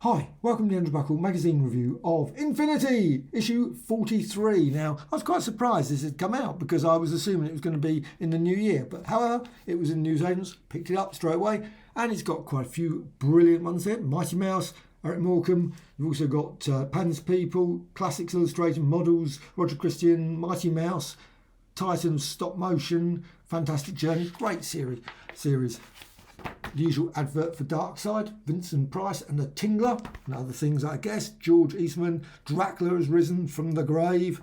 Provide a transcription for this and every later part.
Hi, welcome to the Andrew Buckle magazine review of Infinity, issue 43. Now, I was quite surprised this had come out because I was assuming it was going to be in the new year. But however, it was in newsagents, picked it up straight away, and it's got quite a few brilliant ones there. Mighty Mouse, Eric Morecambe. You've also got Pan's People, Classics Illustrated Models, Roger Christian, Mighty Mouse, Titan Stop Motion, Fantastic Journey. Great series. The usual advert for Darkside, Vincent Price and the Tingler, and other things I guess. George Eastman, Dracula has risen from the grave.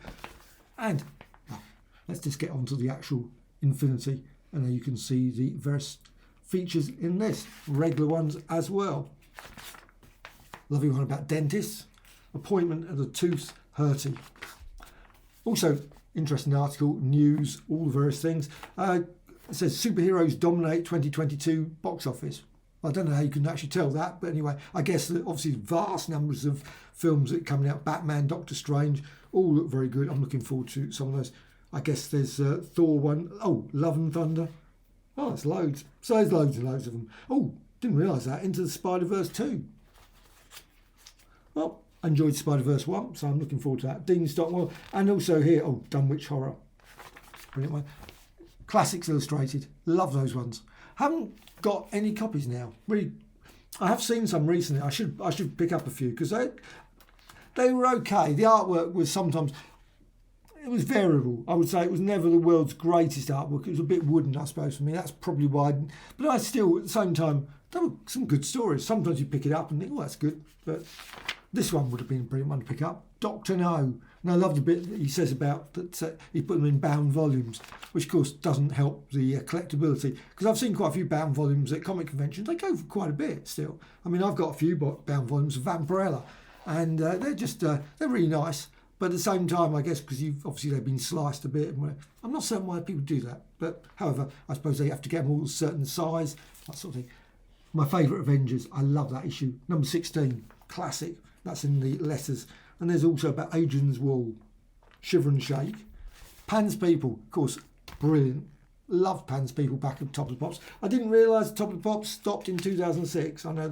And let's just get on to the actual Infinity. And there you can see the various features in this, regular ones as well. Lovely one about dentists, appointment at the tooth hurty. Also, interesting article, news, all the various things. It says superheroes dominate 2022 box office. I don't know how you can actually tell that, but anyway, I guess that obviously vast numbers of films that are coming out, Batman, Doctor Strange, all look very good. I'm looking forward to some of those. I guess there's Thor one. Oh, Love and Thunder. Oh, that's loads. So there's loads and loads of them. Oh, didn't realise that. Into the Spider-Verse 2. Well, I enjoyed Spider-Verse 1, so I'm looking forward to that. Dean Stockwell. And also here, Dunwich Horror. Brilliant one. Classics Illustrated, love those ones. Haven't got any copies now. Really, I have seen some recently. I should pick up a few because they were okay. The artwork was sometimes, it was variable. I would say it was never the world's greatest artwork. It was a bit wooden, I suppose, for me. That's probably why. But I still, at the same time, there were some good stories. Sometimes you pick it up and think, oh, that's good. But this one would have been a brilliant one to pick up. Dr. No. And I love the bit that he says about that he put them in bound volumes, which of course doesn't help the collectability. Because I've seen quite a few bound volumes at comic conventions. They go for quite a bit still. I mean, I've got a few bound volumes of Vampirella, and they're really nice. But at the same time, I guess because they've been sliced a bit. And I'm not certain why people do that. But however, I suppose they have to get them all a certain size, that sort of thing. My favourite Avengers, I love that issue. Number 16, classic. That's in the letters. And there's also about Adrian's Wall, Shiver and Shake. Pan's People, of course, brilliant. Love Pan's People back at Top of the Pops. I didn't realise Top of the Pops stopped in 2006. I know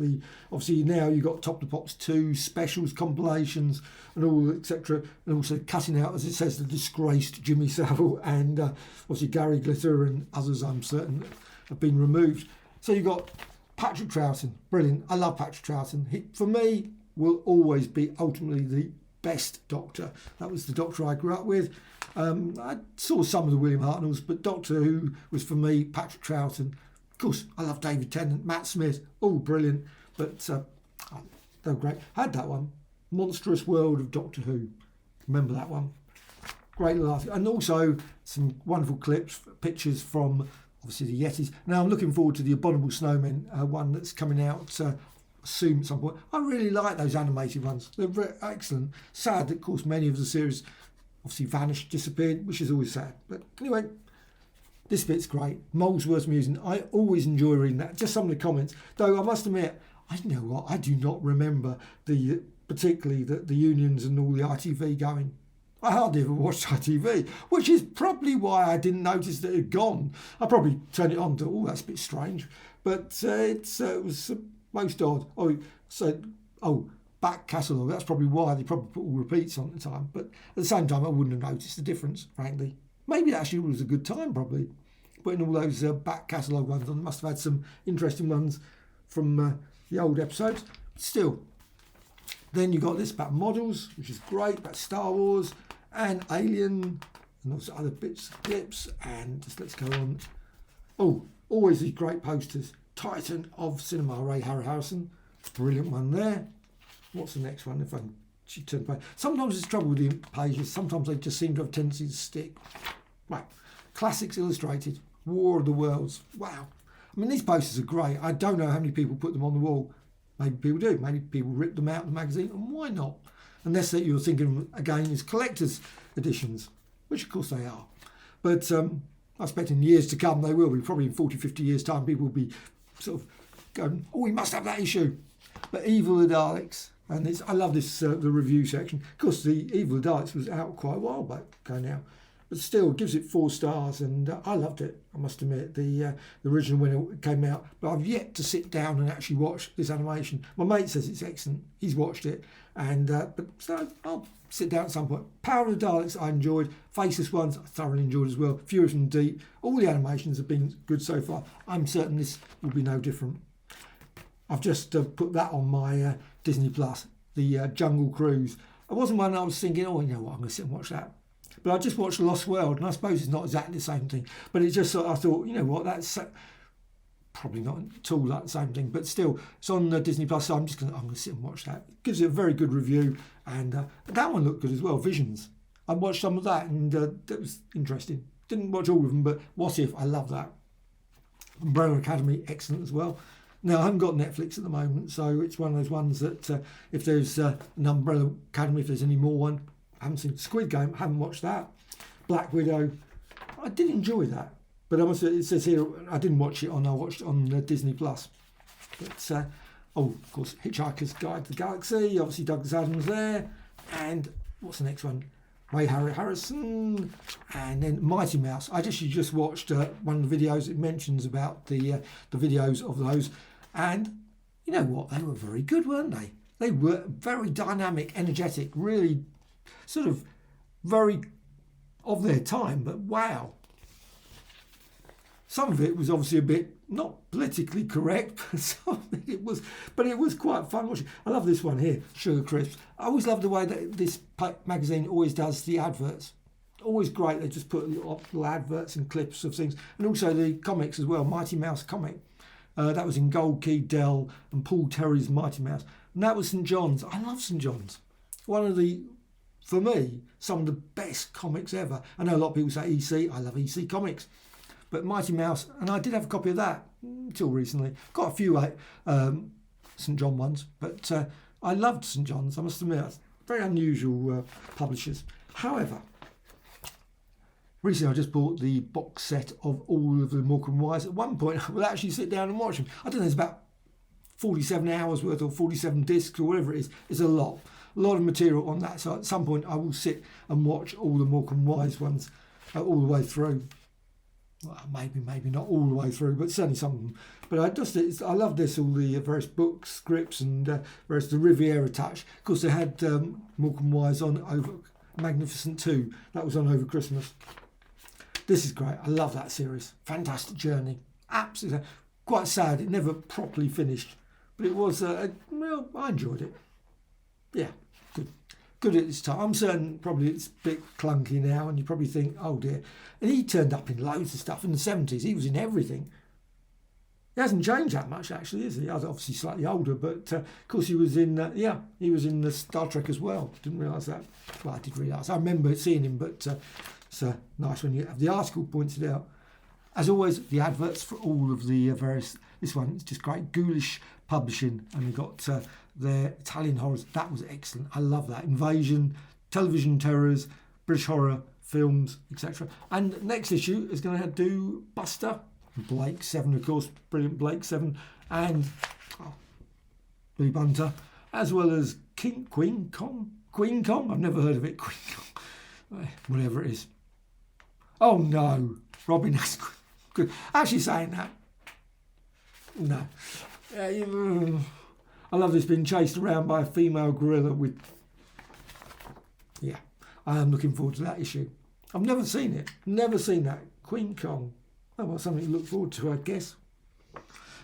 obviously now you've got Top of the Pops 2, specials, compilations, and all, etc. And also cutting out, as it says, the disgraced Jimmy Savile and obviously Gary Glitter and others, I'm certain, have been removed. So you've got Patrick Troughton, brilliant. I love Patrick Troughton. For me, will always be ultimately the best Doctor. That was the Doctor I grew up with. I saw some of the William Hartnells, but Doctor Who was for me Patrick Troughton. Of course, I love David Tennant, Matt Smith, all brilliant, but they were great. I had that one, Monstrous World of Doctor Who. Remember that one? Great little article. And also some wonderful pictures from obviously the Yetis. Now I'm looking forward to the Abominable Snowmen one that's coming out soon at some point. I really like those animated ones. They're very excellent. Sad that, of course, many of the series obviously vanished, disappeared, which is always sad. But anyway, this bit's great. Molesworth's Musing. I always enjoy reading that. Just some of the comments. Though I must admit, I do not remember particularly the unions and all the ITV going. I hardly ever watched ITV, which is probably why I didn't notice that it had gone. I probably turned it on to, that's a bit strange. But it was most odd. Back catalogue. That's probably why they probably put all repeats on at the time. But at the same time, I wouldn't have noticed the difference, frankly. Maybe it actually was a good time, probably. Putting all those back catalogue ones on. Must have had some interesting ones from the old episodes. But still. Then you got this about models, which is great, about Star Wars and Alien, and also other bits, clips, and just let's go on. Oh, always these great posters. Titan of Cinema, Ray Harryhausen. Brilliant one there. What's the next one? If I can turn the page. Sometimes there's trouble with the pages. Sometimes they just seem to have a tendency to stick. Right. Classics Illustrated. War of the Worlds. Wow. I mean, these posters are great. I don't know how many people put them on the wall. Maybe people do. Maybe people rip them out of the magazine. And why not? Unless that you're thinking, again, is collector's editions, which of course they are. But I expect in years to come they will be. Probably in 40, 50 years' time, people will be sort of going, we must have that issue. But Evil the Daleks, and I love this, the review section. Of course, the Evil the Daleks was out quite a while back ago now. but still gives it 4 stars, and I loved it. I must admit, the original when it came out, but I've yet to sit down and actually watch this animation. My mate says it's excellent. He's watched it, and but so I'll sit down at some point. Power of the Daleks I enjoyed. Faceless Ones I thoroughly enjoyed as well. Furious from Deep. All the animations have been good so far. I'm certain this will be no different. I've just put that on my Disney Plus, the Jungle Cruise. It wasn't one I was thinking, oh, you know what, I'm going to sit and watch that. But I just watched Lost World, and I suppose it's not exactly the same thing. But it just I thought, you know what, that's probably not at all like the same thing. But still, it's on Disney Plus, so I'm going to sit and watch that. It gives it a very good review, and that one looked good as well. Visions. I watched some of that, and that was interesting. Didn't watch all of them, but What If? I love that. Umbrella Academy, excellent as well. Now, I haven't got Netflix at the moment, so it's one of those ones that if there's an Umbrella Academy, if there's any more one, I haven't seen Squid Game, I haven't watched that. Black Widow, I did enjoy that, but it says here I didn't watch it I watched it on Disney Plus. But of course, Hitchhiker's Guide to the Galaxy, obviously Douglas Adams there, and what's the next one? Ray Harrison, and then Mighty Mouse. You just watched one of the videos it mentions about the videos of those, and you know what? They were very good, weren't they? They were very dynamic, energetic, really sort of very of their time, but wow. Some of it was obviously a bit not politically correct, but some of it was quite fun watching. I love this one here, Sugar Crisps. I always love the way that this magazine always does the adverts. Always great. They just put little adverts and clips of things, and also the comics as well. Mighty Mouse comic. That was in Gold Key, Dell, and Paul Terry's Mighty Mouse, and that was St John's. I love St John's. One of the, for me, some of the best comics ever. I know a lot of people say EC. I love EC comics. But Mighty Mouse, and I did have a copy of that until recently. Got a few St John ones, but I loved St John's, I must admit. Very unusual publishers. However, recently I just bought the box set of all of the Morecambe Wires. At one point, I will actually sit down and watch them. I don't know, it's about 47 hours worth or 47 discs or whatever it is. It's a lot of material on that. So at some point, I will sit and watch all the Morecambe Wise ones all the way through. Well, maybe not all the way through, but certainly some of them. But I love this, all the various books, scripts, and various the Riviera touch. Of course, they had Morecambe Wise on over Magnificent 2. That was on over Christmas. This is great. I love that series. Fantastic journey. Absolutely. Quite sad. It never properly finished. But it was, well, I enjoyed it. Yeah, good at this time. I'm certain probably it's a bit clunky now, and you probably think, oh dear. And he turned up in loads of stuff in the 70s. He was in everything. He hasn't changed that much, actually, is he? I was obviously slightly older, but of course he was in, he was in the Star Trek as well. Didn't realise that. Well, I did realise. I remember seeing him, but it's nice when you have the article pointed out. As always, the adverts for all of the various, this one is just great. Ghoulish Publishing, and we've got their Italian horrors. That was excellent. I love that. Invasion, television terrors, British horror, films, etc. And next issue is going to do Buster, Blake 7, of course, brilliant Blake 7, and Billy Bunter, as well as Queen Kong. I've never heard of it. Queen Kong, whatever it is. Oh no, Robin has good. Actually saying that, no. I love this being chased around by a female gorilla with. Yeah, I am looking forward to that issue. I've never seen it. Never seen that. Queen Kong. Oh, well, something to look forward to, I guess.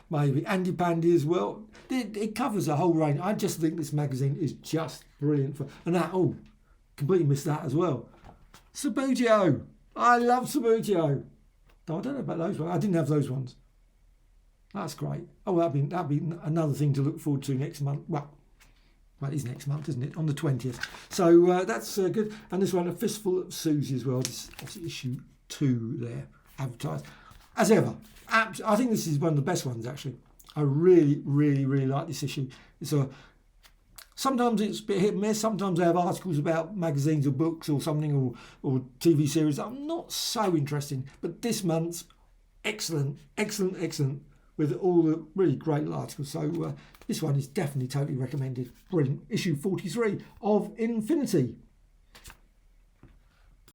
Maybe. Andy Pandy as well. It covers a whole range. I just think this magazine is just brilliant. And that, completely missed that as well. Subbuteo. I love Subbuteo. No, I don't know about those ones. I didn't have those ones. That's great. Oh, that'd be another thing to look forward to next month. Well, it is next month, isn't it? On the 20th. So that's good. And this one, A Fistful of Susie as well. This is obviously issue 2 there, advertised. As ever, I think this is one of the best ones, actually. I really, really, really like this issue. Sometimes it's a bit hit and miss. Sometimes they have articles about magazines or books or something or TV series that I'm not so interested in. But this month's excellent, with all the really great articles. So this one is definitely totally recommended. Brilliant. Issue 43 of Infinity.